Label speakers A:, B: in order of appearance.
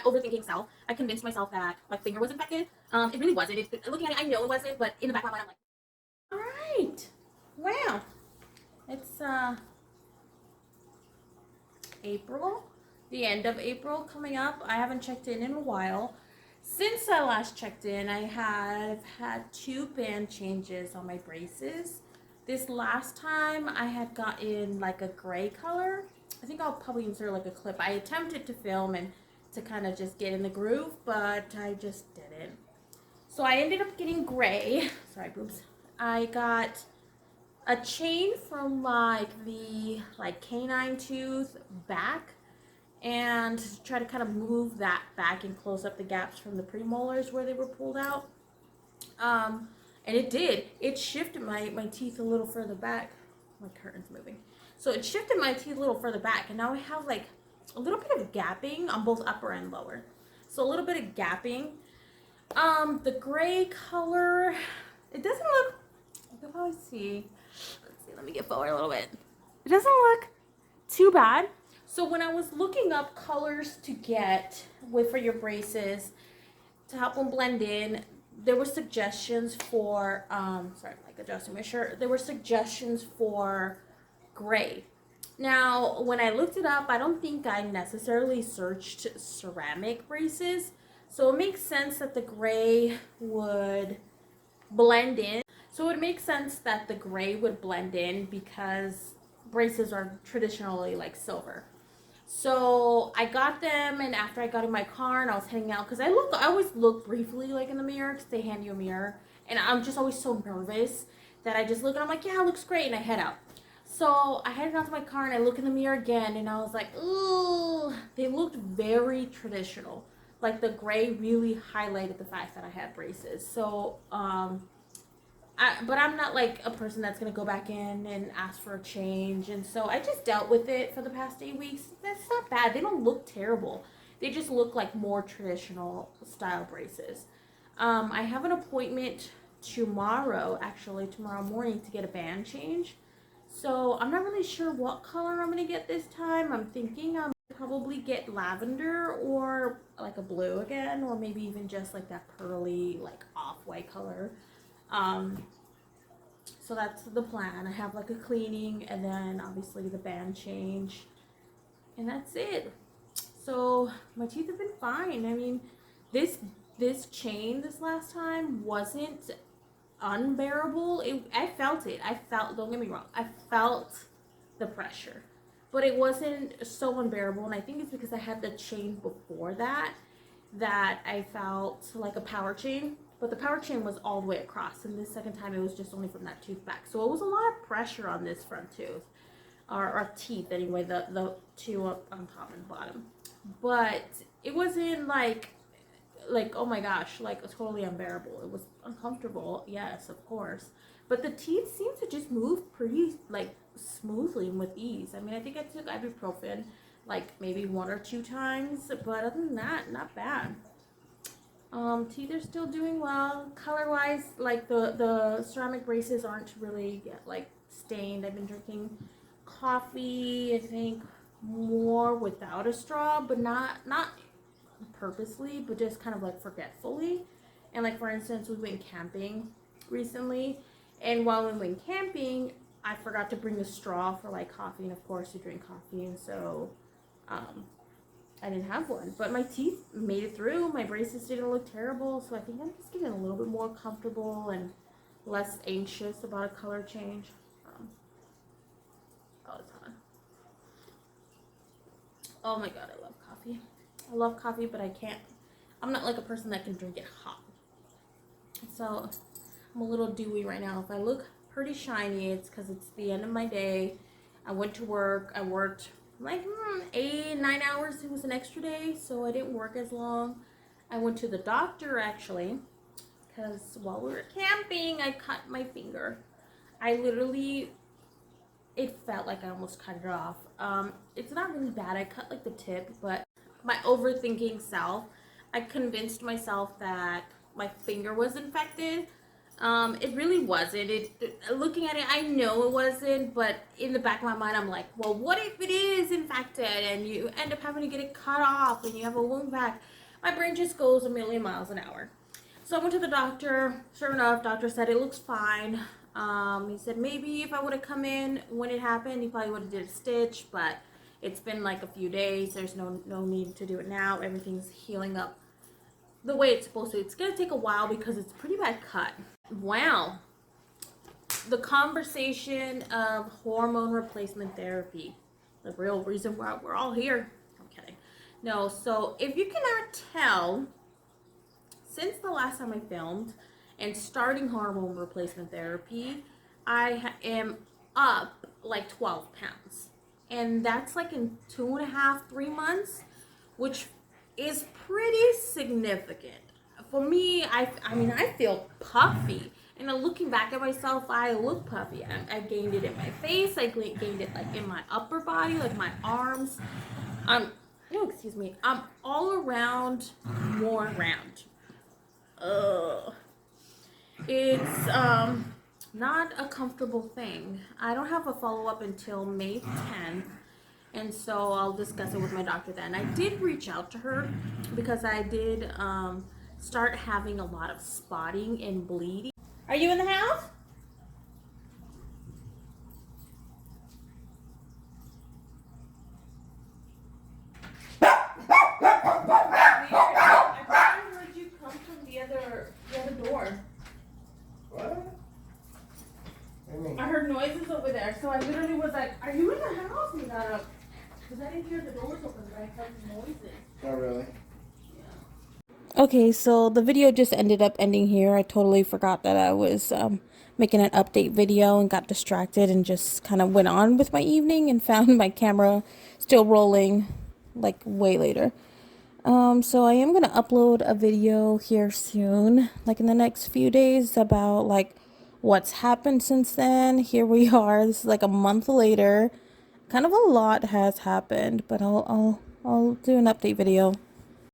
A: my overthinking self, I convinced myself that my finger was infected. It really wasn't. Looking at it, I know it wasn't, but in the back of my mind, I'm like, all right, wow, it's April, the end of April coming up. I haven't checked in a while. Since I last checked in, I have had 2 band changes on my braces. This last time I had gotten like a gray color. I think I'll probably insert like a clip. I attempted to film and to kind of just get in the groove, but I just didn't. So I ended up getting gray. Sorry, boobs. I got a chain from like the canine tooth back and try to kind of move that back and close up the gaps from the premolars where they were pulled out. And it did. It shifted my teeth a little further back. My curtain's moving. So it shifted my teeth a little further back, and now I have like a little bit of gapping on both upper and lower. So a little bit of gapping. The gray color, it doesn't look, you can probably see. Let's see, let me get forward a little bit. It doesn't look too bad. So when I was looking up colors to get for your braces to help them blend in, there were suggestions for sorry, I'm like adjusting my shirt. There were suggestions for gray. Now, when I looked it up, I don't think I necessarily searched ceramic braces. So it makes sense that the gray would blend in. So it makes sense that the gray would blend in because braces are traditionally like silver. So I got them, and after I got in my car and I was heading out, because I always look briefly like in the mirror because they hand you a mirror, and I'm just always so nervous that I just look and I'm like, yeah, it looks great, and I head out. So I headed out to my car and I look in the mirror again, and I was like, ooh, they looked very traditional. Like the gray really highlighted the fact that I had braces. So but I'm not like a person that's gonna go back in and ask for a change, and so I just dealt with it for the past 8 weeks. That's not bad. They don't look terrible. They just look like more traditional style braces. I have an appointment tomorrow, actually tomorrow morning, to get a band change. So I'm not really sure what color I'm gonna get this time. I'm thinking I'm probably get lavender or like a blue again, or maybe even just like that pearly like off-white color. So that's the plan. I have like a cleaning and then obviously the band change, and that's it. So my teeth have been fine. I mean, this chain this last time wasn't unbearable. I felt it. I felt, don't get me wrong, I felt the pressure, but it wasn't so unbearable. And I think it's because I had the chain before that I felt like a power chain, but the power chain was all the way across, and this second time it was just only from that tooth back. So it was a lot of pressure on this front tooth, or teeth anyway, the two up on top and bottom. But it wasn't like oh my gosh, like totally unbearable. It was uncomfortable, yes, of course, but the teeth seem to just move pretty like smoothly and with ease. I mean, I think I took ibuprofen like maybe 1 or 2 times, but other than that, not bad. Teeth are still doing well. Color wise, like the ceramic braces aren't really like stained. I've been drinking coffee, I think, more without a straw, but not purposely, but just kind of like forgetfully. And like for instance, we went camping recently, and while we went camping, I forgot to bring a straw for like coffee, and of course you drink coffee, and so I didn't have one. But my teeth made it through. My braces didn't look terrible, so I think I'm just getting a little bit more comfortable and less anxious about a color change. Oh, it's hot. Oh my god, I love coffee. I love coffee, but I can't. I'm not like a person that can drink it hot. So I'm a little dewy right now. If I look pretty shiny, it's because it's the end of my day. I went to work. I worked like 8-9 hours. It was an extra day, so I didn't work as long. I went to the doctor actually because while we were camping, I cut my finger. I literally, it felt like I almost cut it off. It's not really bad. I cut like the tip, but my overthinking self, I convinced myself that my finger was infected. It really wasn't. Looking at it, I know it wasn't, but in the back of my mind, I'm like, well, what if it is infected and you end up having to get it cut off and you have a wound vac? My brain just goes a million miles an hour. So I went to the doctor. Sure enough, doctor said it looks fine. He said maybe if I would have come in when it happened, he probably would have did a stitch, but it's been like a few days. There's no need to do it now. Everything's healing up the way it's supposed to. It's gonna take a while because it's a pretty bad cut. Wow. The conversation of hormone replacement therapy. The real reason why we're all here. I'm kidding. No, so if you cannot tell, since the last time I filmed and starting hormone replacement therapy, I am up like 12 pounds. And that's like in 2.5, 3 months, which is pretty significant. For me, I mean, I feel puffy. And looking back at myself, I look puffy. I gained it in my face. I gained it like in my upper body, like my arms. Excuse me. I'm all around more round. It's not a comfortable thing. I don't have a follow-up until May 10th. And so I'll discuss it with my doctor then. I did reach out to her because I did start having a lot of spotting and bleeding. Are you in the house? I heard you come from the other door.
B: What?
A: I heard noises over there, so I literally was like, are you in the house? And got up. Because I didn't hear the doors open, but I heard noises.
B: Oh, really?
A: Yeah. Okay, so the video just ended up ending here. I totally forgot that I was making an update video and got distracted and just kind of went on with my evening and found my camera still rolling like way later. So I am going to upload a video here soon, like in the next few days, about like what's happened since then. Here we are. This is like a month later. Kind of a lot has happened, but I'll do an update video.